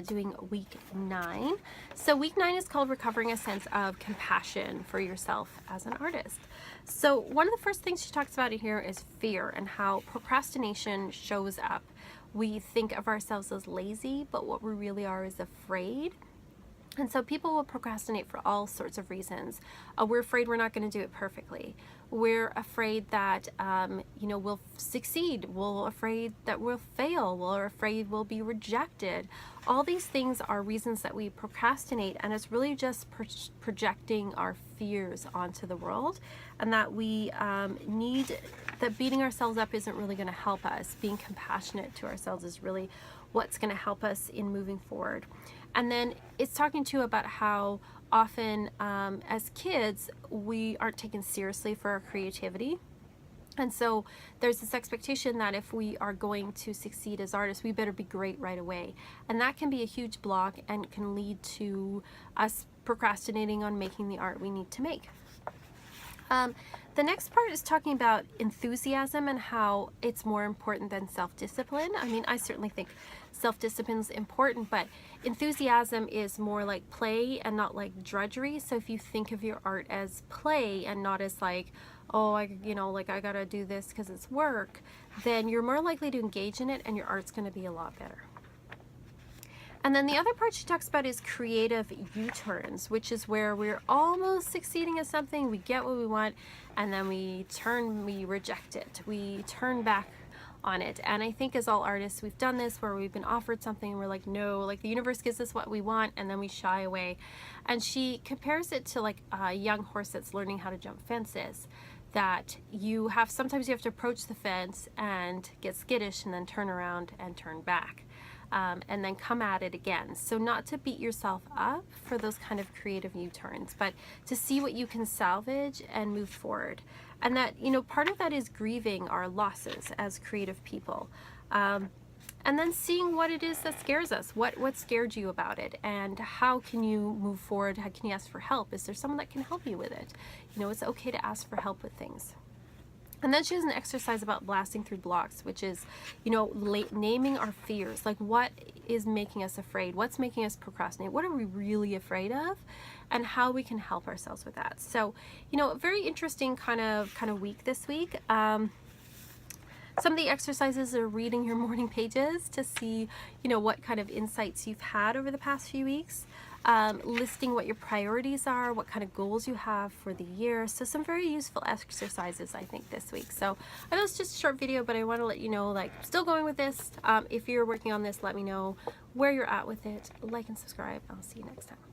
doing week 9. So week 9 is called Recovering a Sense of Compassion for Yourself as an Artist. So one of the first things she talks about in here is fear and how procrastination shows up. We think of ourselves as lazy, but what we really are is afraid. And so people will procrastinate for all sorts of reasons. We're afraid we're not going to do it perfectly. We're afraid that, we'll succeed. We're afraid that we'll fail. We're afraid we'll be rejected. All these things are reasons that we procrastinate, and it's really just projecting our fears onto the world, and that we that beating ourselves up isn't really going to help us. Being compassionate to ourselves is really what's going to help us in moving forward. And then it's talking to you about how often as kids we aren't taken seriously for our creativity. And so there's this expectation that if we are going to succeed as artists, we better be great right away. And that can be a huge block and can lead to us procrastinating on making the art we need to make. The next part is talking about enthusiasm and how it's more important than self-discipline. I mean, I certainly think self-discipline is important, but enthusiasm is more like play and not like drudgery. So if you think of your art as play and not as like, oh, I gotta do this because it's work, then you're more likely to engage in it and your art's gonna be a lot better. And then the other part she talks about is creative U-turns, which is where we're almost succeeding at something, we get what we want, and then we reject it. We turn back on it. And I think as all artists, we've done this where we've been offered something and we're like, no, like the universe gives us what we want, and then we shy away. And she compares it to like a young horse that's learning how to jump fences. That sometimes you have to approach the fence and get skittish and then turn around and turn back. And then come at it again. So not to beat yourself up for those kind of creative U-turns, but to see what you can salvage and move forward. And that, part of that is grieving our losses as creative people. And then seeing what it is that scares us. What scared you about it? And how can you move forward? How can you ask for help? Is there someone that can help you with it? It's okay to ask for help with things. And then she has an exercise about blasting through blocks, which is, naming our fears. Like, what is making us afraid? What's making us procrastinate? What are we really afraid of? And how we can help ourselves with that. So, a very interesting kind of week this week. Some of the exercises are reading your morning pages to see, what kind of insights you've had over the past few weeks. Listing what your priorities are, what kind of goals you have for the year. So some very useful exercises, I think, this week. So I know it's just a short video, but I want to let you know, like, I'm still going with this. If you're working on this, let me know where you're at with it. Like and subscribe. I'll see you next time.